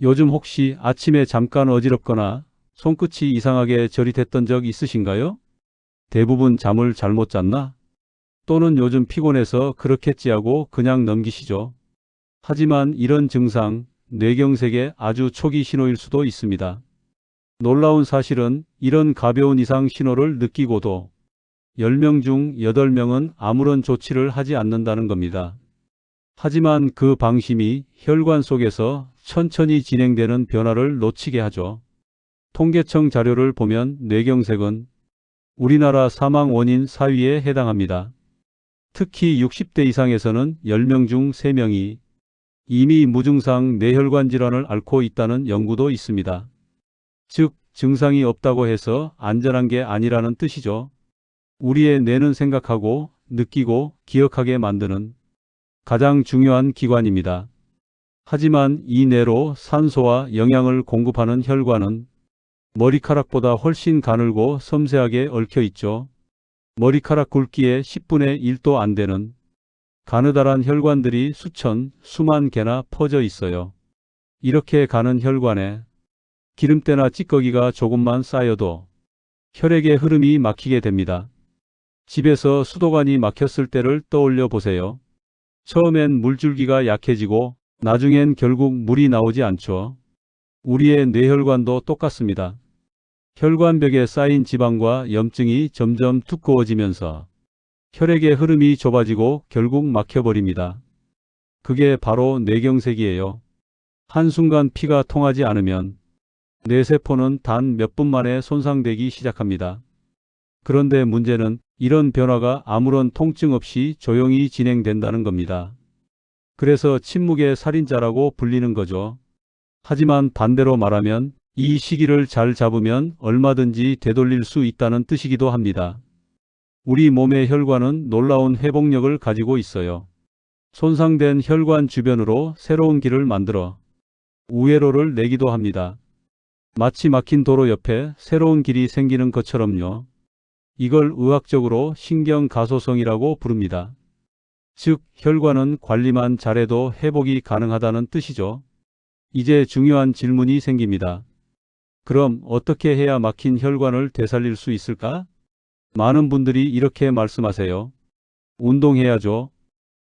요즘 혹시 아침에 잠깐 어지럽거나 손끝이 이상하게 저릿했던 적 있으신가요? 대부분 잠을 잘못 잤나? 또는 요즘 피곤해서 그렇겠지 하고 그냥 넘기시죠. 하지만 이런 증상, 뇌경색의 아주 초기 신호일 수도 있습니다. 놀라운 사실은 이런 가벼운 이상 신호를 느끼고도 10명 중 8명은 아무런 조치를 하지 않는다는 겁니다. 하지만 그 방심이 혈관 속에서 천천히 진행되는 변화를 놓치게 하죠. 통계청 자료를 보면 뇌경색은 우리나라 사망 원인 4위에 해당합니다. 특히 60대 이상에서는 10명 중 3명이 이미 무증상 뇌혈관 질환을 앓고 있다는 연구도 있습니다. 즉, 증상이 없다고 해서 안전한 게 아니라는 뜻이죠. 우리의 뇌는 생각하고 느끼고 기억하게 만드는 가장 중요한 기관입니다. 하지만 이 뇌로 산소와 영양을 공급하는 혈관은 머리카락보다 훨씬 가늘고 섬세하게 얽혀 있죠. 머리카락 굵기의 10분의 1도 안 되는 가느다란 혈관들이 수천, 수만 개나 퍼져 있어요. 이렇게 가는 혈관에 기름때나 찌꺼기가 조금만 쌓여도 혈액의 흐름이 막히게 됩니다. 집에서 수도관이 막혔을 때를 떠올려 보세요. 처음엔 물줄기가 약해지고 나중엔 결국 물이 나오지 않죠. 우리의 뇌혈관도 똑같습니다. 혈관벽에 쌓인 지방과 염증이 점점 두꺼워지면서 혈액의 흐름이 좁아지고 결국 막혀버립니다. 그게 바로 뇌경색이에요. 한순간 피가 통하지 않으면 뇌세포는 단 몇 분 만에 손상되기 시작합니다. 그런데 문제는 이런 변화가 아무런 통증 없이 조용히 진행된다는 겁니다. 그래서 침묵의 살인자라고 불리는 거죠. 하지만 반대로 말하면 이 시기를 잘 잡으면 얼마든지 되돌릴 수 있다는 뜻이기도 합니다. 우리 몸의 혈관은 놀라운 회복력을 가지고 있어요. 손상된 혈관 주변으로 새로운 길을 만들어 우회로를 내기도 합니다. 마치 막힌 도로 옆에 새로운 길이 생기는 것처럼요. 이걸 의학적으로 신경가소성이라고 부릅니다. 즉, 혈관은 관리만 잘해도 회복이 가능하다는 뜻이죠. 이제 중요한 질문이 생깁니다. 그럼 어떻게 해야 막힌 혈관을 되살릴 수 있을까? 많은 분들이 이렇게 말씀하세요. 운동해야죠.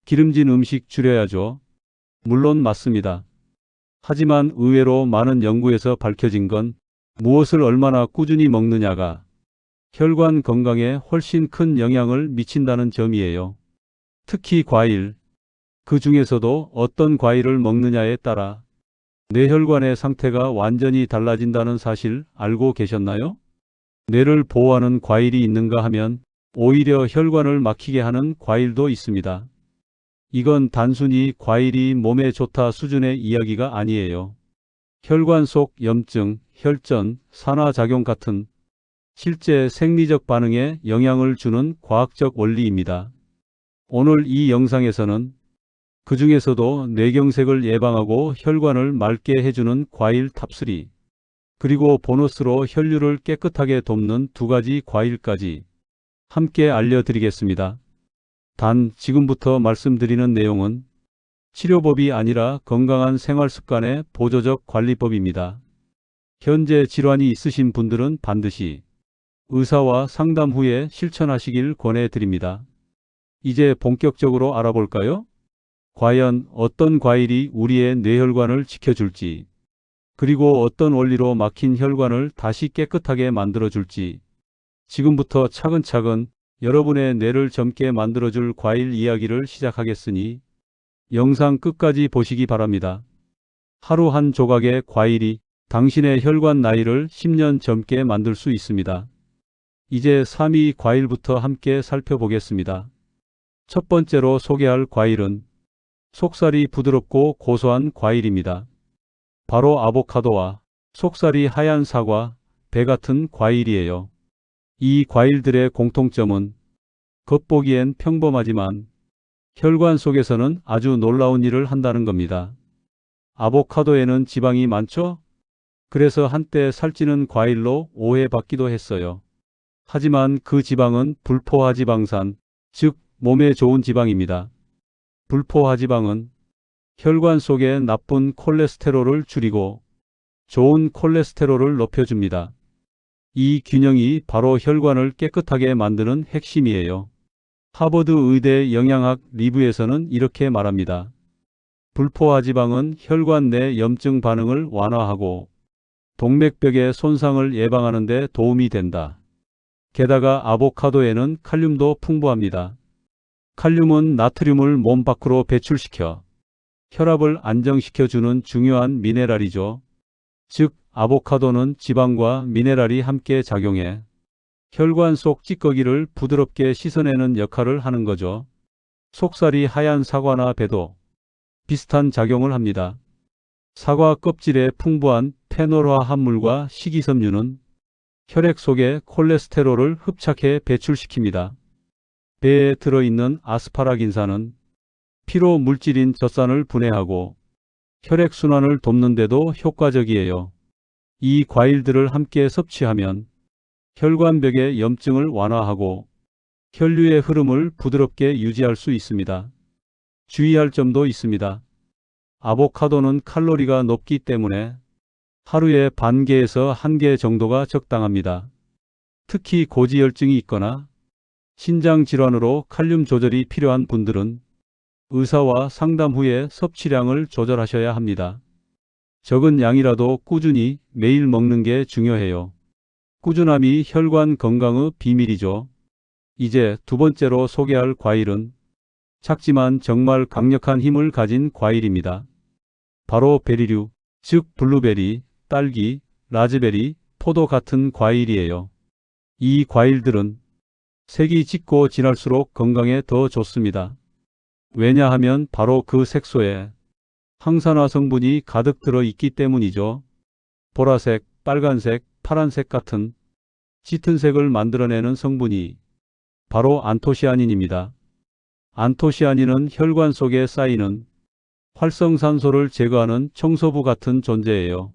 기름진 음식 줄여야죠. 물론 맞습니다. 하지만 의외로 많은 연구에서 밝혀진 건 무엇을 얼마나 꾸준히 먹느냐가 혈관 건강에 훨씬 큰 영향을 미친다는 점이에요. 특히 과일, 그 중에서도 어떤 과일을 먹느냐에 따라 뇌혈관의 상태가 완전히 달라진다는 사실 알고 계셨나요? 뇌를 보호하는 과일이 있는가 하면 오히려 혈관을 막히게 하는 과일도 있습니다. 이건 단순히 과일이 몸에 좋다 수준의 이야기가 아니에요. 혈관 속 염증, 혈전, 산화작용 같은 실제 생리적 반응에 영향을 주는 과학적 원리입니다. 오늘 이 영상에서는 그 중에서도 뇌경색을 예방하고 혈관을 맑게 해주는 과일 탑3, 그리고 보너스로 혈류를 깨끗하게 돕는 2가지 과일까지 함께 알려드리겠습니다. 단, 지금부터 말씀드리는 내용은 치료법이 아니라 건강한 생활습관의 보조적 관리법입니다. 현재 질환이 있으신 분들은 반드시 의사와 상담 후에 실천하시길 권해드립니다. 이제 본격적으로 알아볼까요? 과연 어떤 과일이 우리의 뇌혈관을 지켜줄지, 그리고 어떤 원리로 막힌 혈관을 다시 깨끗하게 만들어줄지, 지금부터 차근차근 여러분의 뇌를 젊게 만들어줄 과일 이야기를 시작하겠으니 영상 끝까지 보시기 바랍니다. 하루 한 조각의 과일이 당신의 혈관 나이를 10년 젊게 만들 수 있습니다. 이제 3위 과일부터 함께 살펴보겠습니다. 첫 번째로 소개할 과일은 속살이 부드럽고 고소한 과일입니다. 바로 아보카도와 속살이 하얀 사과, 배 같은 과일이에요. 이 과일들의 공통점은 겉보기엔 평범하지만 혈관 속에서는 아주 놀라운 일을 한다는 겁니다. 아보카도에는 지방이 많죠? 그래서 한때 살찌는 과일로 오해받기도 했어요. 하지만 그 지방은 불포화지방산, 즉 몸에 좋은 지방입니다. 불포화지방은 혈관 속의 나쁜 콜레스테롤을 줄이고 좋은 콜레스테롤을 높여줍니다. 이 균형이 바로 혈관을 깨끗하게 만드는 핵심이에요. 하버드 의대 영양학 리뷰에서는 이렇게 말합니다. 불포화 지방은 혈관 내 염증 반응을 완화하고 동맥벽의 손상을 예방하는 데 도움이 된다. 게다가 아보카도에는 칼륨도 풍부합니다. 칼륨은 나트륨을 몸 밖으로 배출시켜 혈압을 안정시켜주는 중요한 미네랄이죠. 즉, 아보카도는 지방과 미네랄이 함께 작용해 혈관 속 찌꺼기를 부드럽게 씻어내는 역할을 하는 거죠. 속살이 하얀 사과나 배도 비슷한 작용을 합니다. 사과 껍질에 풍부한 페놀화 합물과 식이섬유는 혈액 속에 콜레스테롤을 흡착해 배출시킵니다. 배에 들어있는 아스파라긴산은 피로 물질인 젖산을 분해하고 혈액순환을 돕는 데도 효과적이에요. 이 과일들을 함께 섭취하면 혈관벽의 염증을 완화하고 혈류의 흐름을 부드럽게 유지할 수 있습니다. 주의할 점도 있습니다. 아보카도는 칼로리가 높기 때문에 하루에 반 개에서 한 개 정도가 적당합니다. 특히 고지혈증이 있거나 신장 질환으로 칼륨 조절이 필요한 분들은 의사와 상담 후에 섭취량을 조절하셔야 합니다. 적은 양이라도 꾸준히 매일 먹는 게 중요해요. 꾸준함이 혈관 건강의 비밀이죠. 이제 두 번째로 소개할 과일은 작지만 정말 강력한 힘을 가진 과일입니다. 바로 베리류, 즉 블루베리, 딸기, 라즈베리, 포도 같은 과일이에요. 이 과일들은 색이 짙고 진할수록 건강에 더 좋습니다. 왜냐하면 바로 그 색소에 항산화 성분이 가득 들어 있기 때문이죠. 보라색, 빨간색, 파란색 같은 짙은 색을 만들어내는 성분이 바로 안토시아닌입니다. 안토시아닌은 혈관 속에 쌓이는 활성산소를 제거하는 청소부 같은 존재예요.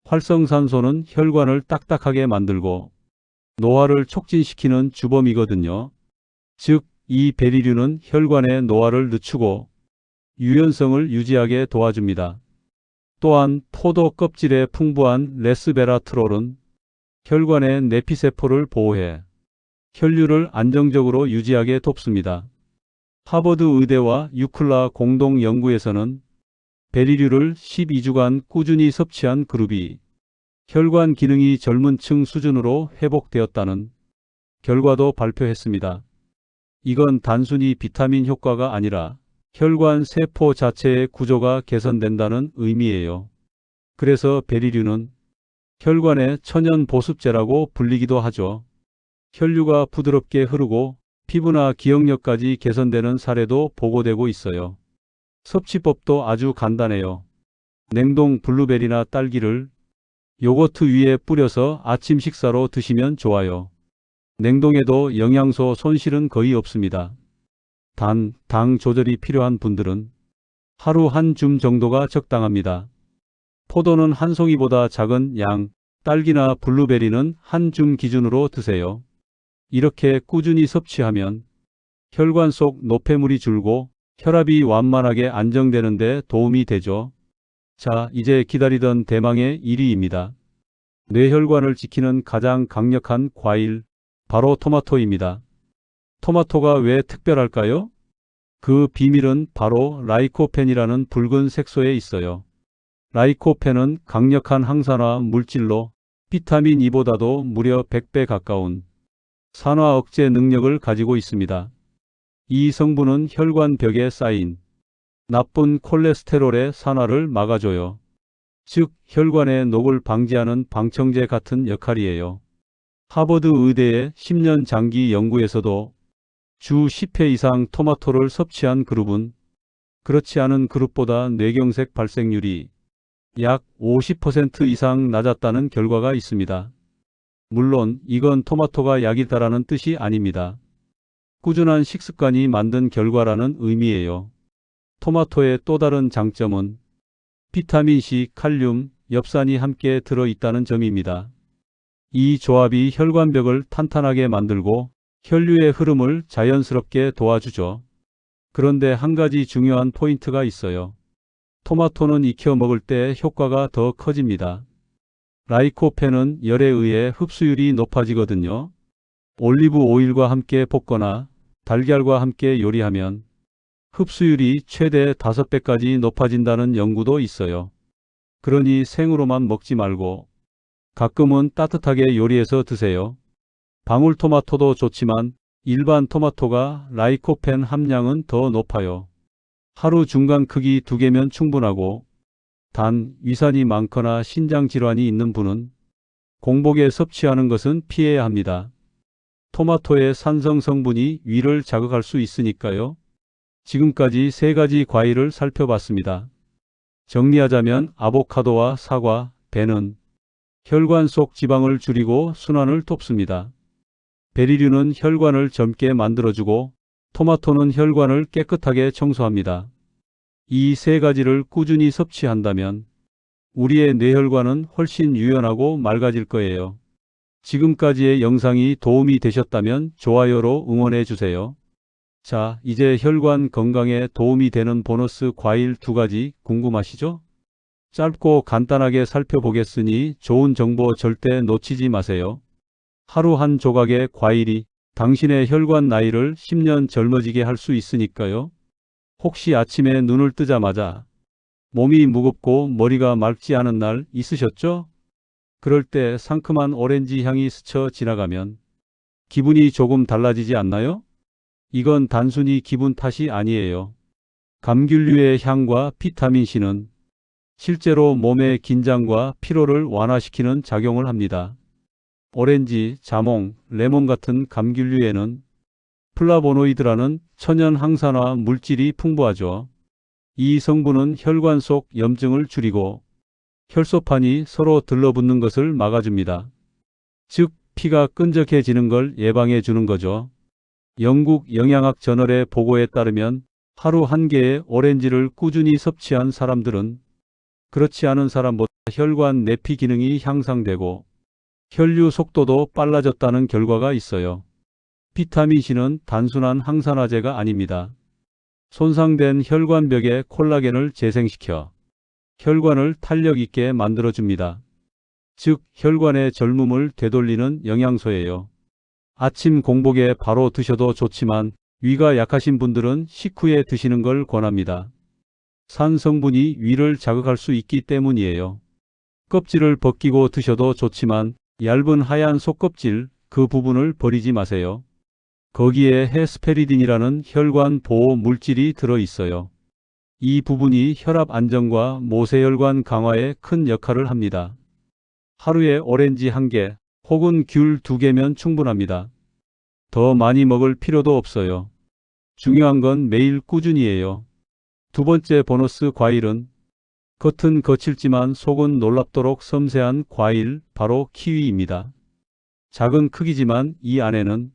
활성산소는 혈관을 딱딱하게 만들고 노화를 촉진시키는 주범이거든요. 즉, 이 베리류는 혈관의 노화를 늦추고 유연성을 유지하게 도와줍니다. 또한 포도 껍질에 풍부한 레스베라트롤은 혈관의 내피세포를 보호해 혈류를 안정적으로 유지하게 돕습니다. 하버드 의대와 유클라 공동 연구에서는 베리류를 12주간 꾸준히 섭취한 그룹이 혈관 기능이 젊은 층 수준으로 회복되었다는 결과도 발표했습니다. 이건 단순히 비타민 효과가 아니라 혈관 세포 자체의 구조가 개선된다는 의미예요. 그래서 베리류는 혈관의 천연 보습제라고 불리기도 하죠. 혈류가 부드럽게 흐르고 피부나 기억력까지 개선되는 사례도 보고되고 있어요. 섭취법도 아주 간단해요. 냉동 블루베리나 딸기를 요거트 위에 뿌려서 아침 식사로 드시면 좋아요. 냉동에도 영양소 손실은 거의 없습니다. 단, 당 조절이 필요한 분들은 하루 한 줌 정도가 적당합니다. 포도는 한 송이보다 작은 양, 딸기나 블루베리는 한 줌 기준으로 드세요. 이렇게 꾸준히 섭취하면 혈관 속 노폐물이 줄고 혈압이 완만하게 안정되는 데 도움이 되죠. 자, 이제 기다리던 대망의 1위입니다. 뇌혈관을 지키는 가장 강력한 과일, 바로 토마토입니다. 토마토가 왜 특별할까요? 그 비밀은 바로 라이코펜이라는 붉은 색소에 있어요. 라이코펜은 강력한 항산화 물질로 비타민 E보다도 무려 100배 가까운 산화 억제 능력을 가지고 있습니다. 이 성분은 혈관 벽에 쌓인 나쁜 콜레스테롤의 산화를 막아줘요. 즉, 혈관의 녹을 방지하는 방청제 같은 역할이에요. 하버드 의대의 10년 장기 연구에서도 주 10회 이상 토마토를 섭취한 그룹은 그렇지 않은 그룹보다 뇌경색 발생률이 약 50% 이상 낮았다는 결과가 있습니다. 물론 이건 토마토가 약이다라는 뜻이 아닙니다. 꾸준한 식습관이 만든 결과라는 의미예요. 토마토의 또 다른 장점은 비타민C, 칼륨, 엽산이 함께 들어있다는 점입니다. 이 조합이 혈관벽을 탄탄하게 만들고 혈류의 흐름을 자연스럽게 도와주죠. 그런데 한 가지 중요한 포인트가 있어요. 토마토는 익혀 먹을 때 효과가 더 커집니다. 라이코펜은 열에 의해 흡수율이 높아지거든요. 올리브 오일과 함께 볶거나 달걀과 함께 요리하면 흡수율이 최대 5배까지 높아진다는 연구도 있어요. 그러니 생으로만 먹지 말고 가끔은 따뜻하게 요리해서 드세요. 방울토마토도 좋지만 일반 토마토가 라이코펜 함량은 더 높아요. 하루 중간 크기 2개면 충분하고, 단 위산이 많거나 신장 질환이 있는 분은 공복에 섭취하는 것은 피해야 합니다. 토마토의 산성 성분이 위를 자극할 수 있으니까요. 지금까지 3가지 과일을 살펴봤습니다. 정리하자면 아보카도와 사과, 배는 혈관 속 지방을 줄이고 순환을 돕습니다. 베리류는 혈관을 젊게 만들어주고 토마토는 혈관을 깨끗하게 청소합니다. 이 3가지를 꾸준히 섭취한다면 우리의 뇌혈관은 훨씬 유연하고 맑아질 거예요. 지금까지의 영상이 도움이 되셨다면 좋아요로 응원해 주세요. 자, 이제 혈관 건강에 도움이 되는 보너스 과일 2가지 궁금하시죠? 짧고 간단하게 살펴보겠으니 좋은 정보 절대 놓치지 마세요. 하루 한 조각의 과일이 당신의 혈관 나이를 10년 젊어지게 할 수 있으니까요. 혹시 아침에 눈을 뜨자마자 몸이 무겁고 머리가 맑지 않은 날 있으셨죠? 그럴 때 상큼한 오렌지 향이 스쳐 지나가면 기분이 조금 달라지지 않나요? 이건 단순히 기분 탓이 아니에요. 감귤류의 향과 비타민C는 실제로 몸의 긴장과 피로를 완화시키는 작용을 합니다. 오렌지, 자몽, 레몬 같은 감귤류에는 플라보노이드라는 천연 항산화 물질이 풍부하죠. 이 성분은 혈관 속 염증을 줄이고 혈소판이 서로 들러붙는 것을 막아줍니다. 즉, 피가 끈적해지는 걸 예방해 주는 거죠. 영국 영양학 저널의 보고에 따르면 하루 1개의 오렌지를 꾸준히 섭취한 사람들은 그렇지 않은 사람보다 혈관 내피 기능이 향상되고 혈류 속도도 빨라졌다는 결과가 있어요. 비타민C는 단순한 항산화제가 아닙니다. 손상된 혈관벽의 콜라겐을 재생시켜 혈관을 탄력 있게 만들어줍니다. 즉, 혈관의 젊음을 되돌리는 영양소예요. 아침 공복에 바로 드셔도 좋지만 위가 약하신 분들은 식후에 드시는 걸 권합니다. 산 성분이 위를 자극할 수 있기 때문이에요. 껍질을 벗기고 드셔도 좋지만 얇은 하얀 속껍질, 그 부분을 버리지 마세요. 거기에 헤스페리딘이라는 혈관 보호 물질이 들어있어요. 이 부분이 혈압 안정과 모세혈관 강화에 큰 역할을 합니다. 하루에 오렌지 1개 혹은 귤 2개면 충분합니다. 더 많이 먹을 필요도 없어요. 중요한 건 매일 꾸준히예요. 2번째 보너스 과일은 겉은 거칠지만 속은 놀랍도록 섬세한 과일, 바로 키위입니다. 작은 크기지만 이 안에는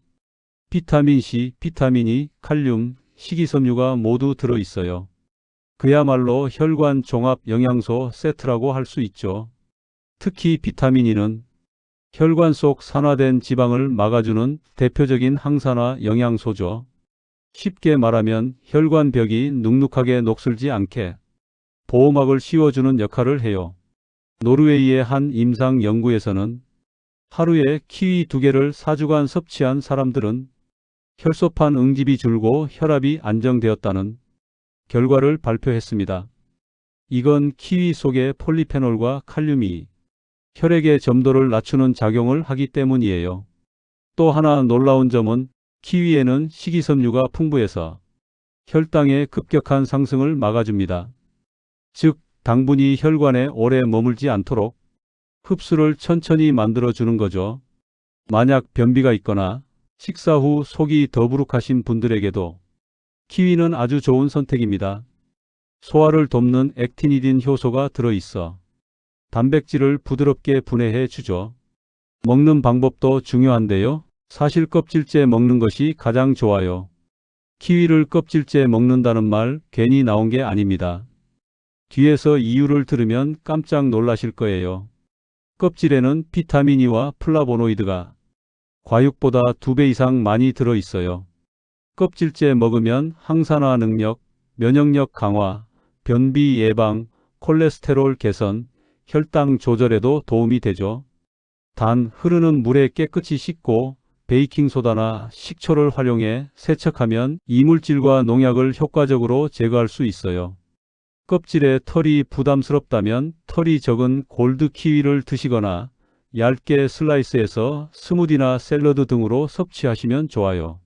비타민C, 비타민E, 칼륨, 식이섬유가 모두 들어있어요. 그야말로 혈관 종합 영양소 세트라고 할 수 있죠. 특히 비타민E는 혈관 속 산화된 지방을 막아주는 대표적인 항산화 영양소죠. 쉽게 말하면 혈관벽이 눅눅하게 녹슬지 않게 보호막을 씌워주는 역할을 해요. 노르웨이의 한 임상 연구에서는 하루에 키위 2개를 4주간 섭취한 사람들은 혈소판 응집이 줄고 혈압이 안정되었다는 결과를 발표했습니다. 이건 키위 속의 폴리페놀과 칼륨이 혈액의 점도를 낮추는 작용을 하기 때문이에요. 또 하나 놀라운 점은 키위에는 식이섬유가 풍부해서 혈당의 급격한 상승을 막아줍니다. 즉, 당분이 혈관에 오래 머물지 않도록 흡수를 천천히 만들어주는 거죠. 만약 변비가 있거나 식사 후 속이 더부룩하신 분들에게도 키위는 아주 좋은 선택입니다. 소화를 돕는 액티니딘 효소가 들어있어 단백질을 부드럽게 분해해 주죠. 먹는 방법도 중요한데요. 사실 껍질째 먹는 것이 가장 좋아요. 키위를 껍질째 먹는다는 말 괜히 나온 게 아닙니다. 뒤에서 이유를 들으면 깜짝 놀라실 거예요. 껍질에는 비타민E와 플라보노이드가 과육보다 2배 이상 많이 들어있어요. 껍질째 먹으면 항산화 능력, 면역력 강화, 변비 예방, 콜레스테롤 개선, 혈당 조절에도 도움이 되죠. 단 흐르는 물에 깨끗이 씻고 베이킹소다나 식초를 활용해 세척하면 이물질과 농약을 효과적으로 제거할 수 있어요. 껍질에 털이 부담스럽다면 털이 적은 골드 키위를 드시거나 얇게 슬라이스해서 스무디나 샐러드 등으로 섭취하시면 좋아요.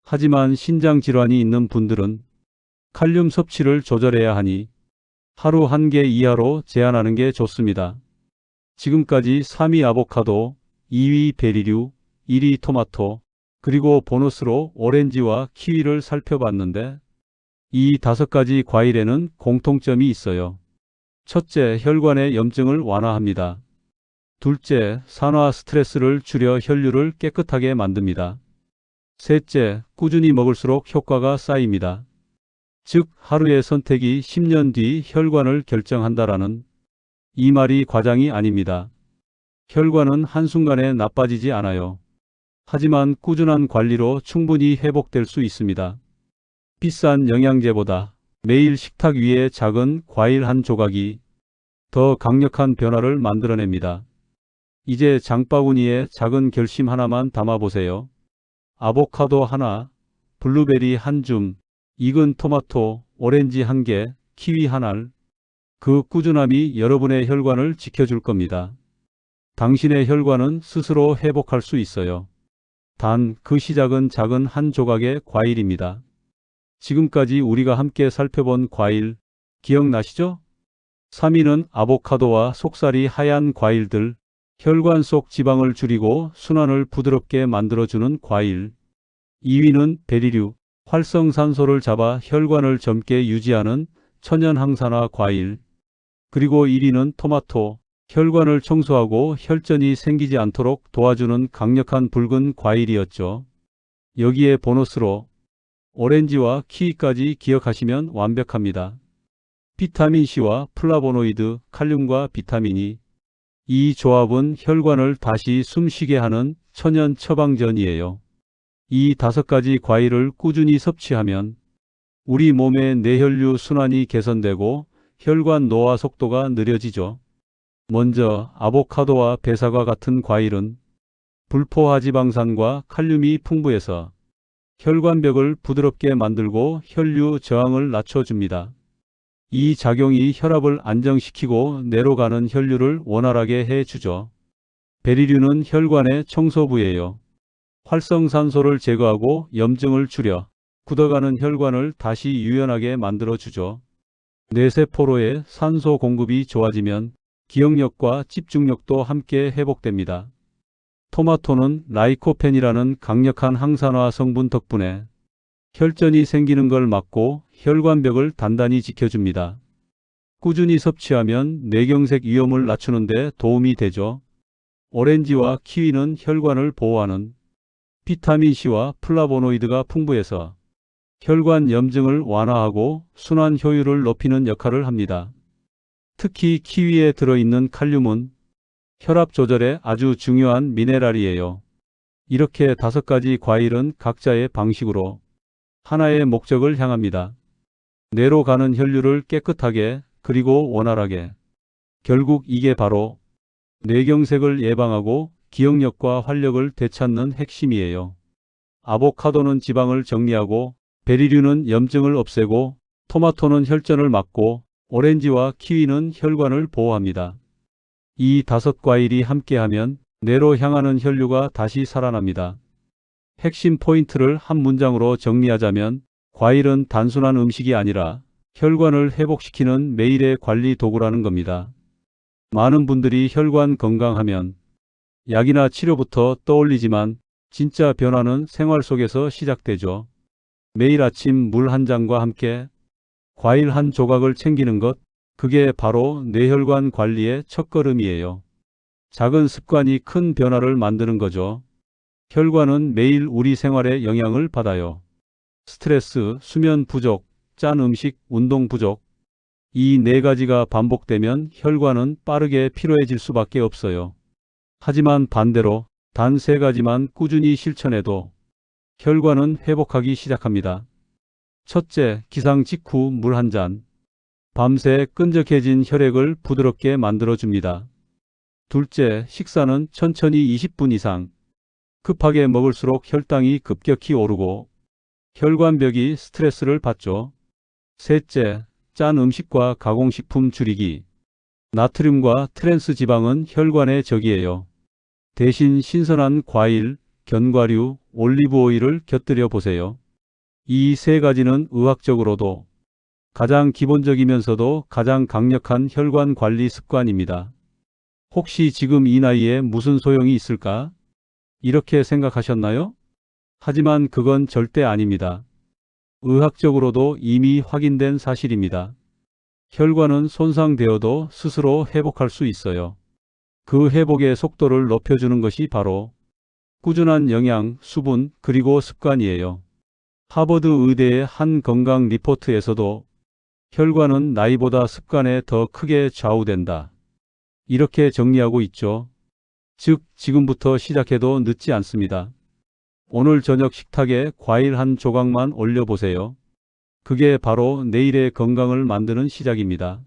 하지만 신장 질환이 있는 분들은 칼륨 섭취를 조절해야 하니 하루 1개 이하로 제한하는 게 좋습니다. 지금까지 3위 아보카도, 2위 베리류, 1위 토마토, 그리고 보너스로 오렌지와 키위를 살펴봤는데 이 5가지 과일에는 공통점이 있어요. 첫째, 혈관의 염증을 완화합니다. 둘째, 산화 스트레스를 줄여 혈류를 깨끗하게 만듭니다. 셋째, 꾸준히 먹을수록 효과가 쌓입니다. 즉, 하루의 선택이 10년 뒤 혈관을 결정한다라는 이 말이 과장이 아닙니다. 혈관은 한순간에 나빠지지 않아요. 하지만 꾸준한 관리로 충분히 회복될 수 있습니다. 비싼 영양제보다 매일 식탁 위에 작은 과일 한 조각이 더 강력한 변화를 만들어냅니다. 이제 장바구니에 작은 결심 하나만 담아보세요. 아보카도 하나, 블루베리 한 줌, 익은 토마토, 오렌지 1개, 키위 한 알. 그 꾸준함이 여러분의 혈관을 지켜줄 겁니다. 당신의 혈관은 스스로 회복할 수 있어요. 단 그 시작은 작은 한 조각의 과일입니다. 지금까지 우리가 함께 살펴본 과일 기억나시죠? 3위는 아보카도와 속살이 하얀 과일들, 혈관 속 지방을 줄이고 순환을 부드럽게 만들어주는 과일. 2위는 베리류, 활성산소를 잡아 혈관을 젊게 유지하는 천연 항산화 과일. 그리고 1위는 토마토, 혈관을 청소하고 혈전이 생기지 않도록 도와주는 강력한 붉은 과일이었죠. 여기에 보너스로 오렌지와 키위까지 기억하시면 완벽합니다. 비타민C와 플라보노이드, 칼륨과 비타민이 이 조합은 혈관을 다시 숨쉬게 하는 천연 처방전이에요. 이 5가지 과일을 꾸준히 섭취하면 우리 몸의 내혈류 순환이 개선되고 혈관 노화 속도가 느려지죠. 먼저 아보카도와 배사과 같은 과일은 불포화지방산과 칼륨이 풍부해서 혈관벽을 부드럽게 만들고 혈류 저항을 낮춰줍니다. 이 작용이 혈압을 안정시키고 뇌로 가는 혈류를 원활하게 해주죠. 베리류는 혈관의 청소부예요. 활성산소를 제거하고 염증을 줄여 굳어가는 혈관을 다시 유연하게 만들어주죠. 뇌세포로의 산소 공급이 좋아지면 기억력과 집중력도 함께 회복됩니다. 토마토는 라이코펜이라는 강력한 항산화 성분 덕분에 혈전이 생기는 걸 막고 혈관벽을 단단히 지켜줍니다. 꾸준히 섭취하면 뇌경색 위험을 낮추는 데 도움이 되죠. 오렌지와 키위는 혈관을 보호하는 비타민C와 플라보노이드가 풍부해서 혈관 염증을 완화하고 순환 효율을 높이는 역할을 합니다. 특히 키위에 들어있는 칼륨은 혈압 조절에 아주 중요한 미네랄이에요. 이렇게 5가지 과일은 각자의 방식으로 하나의 목적을 향합니다. 뇌로 가는 혈류를 깨끗하게 그리고 원활하게. 결국 이게 바로 뇌경색을 예방하고 기억력과 활력을 되찾는 핵심이에요. 아보카도는 지방을 정리하고 베리류는 염증을 없애고 토마토는 혈전을 막고 오렌지와 키위는 혈관을 보호합니다. 이 5과일이 함께하면 뇌로 향하는 혈류가 다시 살아납니다. 핵심 포인트를 한 문장으로 정리하자면 과일은 단순한 음식이 아니라 혈관을 회복시키는 매일의 관리 도구라는 겁니다. 많은 분들이 혈관 건강하면 약이나 치료부터 떠올리지만 진짜 변화는 생활 속에서 시작되죠. 매일 아침 물 한 잔과 함께 과일 한 조각을 챙기는 것, 그게 바로 뇌혈관 관리의 첫걸음이에요. 작은 습관이 큰 변화를 만드는 거죠. 혈관은 매일 우리 생활에 영향을 받아요. 스트레스, 수면 부족, 짠 음식, 운동 부족. 이 4가지가 반복되면 혈관은 빠르게 피로해질 수밖에 없어요. 하지만 반대로 단 3가지만 꾸준히 실천해도 혈관은 회복하기 시작합니다. 첫째, 기상 직후 물 한 잔. 밤새 끈적해진 혈액을 부드럽게 만들어줍니다. 둘째, 식사는 천천히 20분 이상. 급하게 먹을수록 혈당이 급격히 오르고 혈관벽이 스트레스를 받죠. 셋째, 짠 음식과 가공식품 줄이기. 나트륨과 트랜스 지방은 혈관의 적이에요. 대신 신선한 과일, 견과류, 올리브 오일을 곁들여 보세요. 이 세 가지는 의학적으로도 가장 기본적이면서도 가장 강력한 혈관 관리 습관입니다. 혹시 지금 이 나이에 무슨 소용이 있을까? 이렇게 생각하셨나요? 하지만 그건 절대 아닙니다. 의학적으로도 이미 확인된 사실입니다. 혈관은 손상되어도 스스로 회복할 수 있어요. 그 회복의 속도를 높여주는 것이 바로 꾸준한 영양, 수분, 그리고 습관이에요. 하버드 의대의 한 건강 리포트에서도 혈관은 나이보다 습관에 더 크게 좌우된다. 이렇게 정리하고 있죠. 즉, 지금부터 시작해도 늦지 않습니다. 오늘 저녁 식탁에 과일 한 조각만 올려보세요. 그게 바로 내일의 건강을 만드는 시작입니다.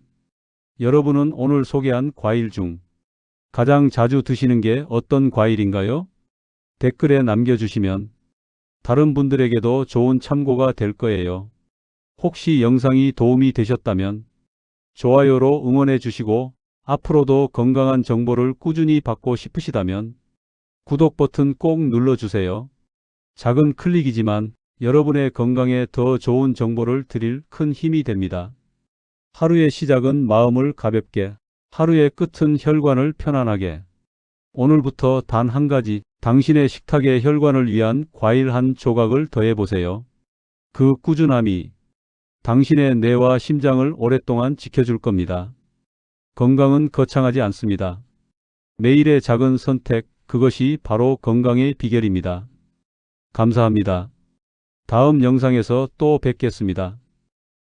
여러분은 오늘 소개한 과일 중 가장 자주 드시는 게 어떤 과일인가요? 댓글에 남겨주시면 다른 분들에게도 좋은 참고가 될 거예요. 혹시 영상이 도움이 되셨다면 좋아요로 응원해 주시고 앞으로도 건강한 정보를 꾸준히 받고 싶으시다면 구독 버튼 꼭 눌러주세요. 작은 클릭이지만 여러분의 건강에 더 좋은 정보를 드릴 큰 힘이 됩니다. 하루의 시작은 마음을 가볍게, 하루의 끝은 혈관을 편안하게. 오늘부터 단 한 가지, 당신의 식탁에 혈관을 위한 과일 한 조각을 더해보세요. 그 꾸준함이 당신의 뇌와 심장을 오랫동안 지켜줄 겁니다. 건강은 거창하지 않습니다. 매일의 작은 선택, 그것이 바로 건강의 비결입니다. 감사합니다. 다음 영상에서 또 뵙겠습니다.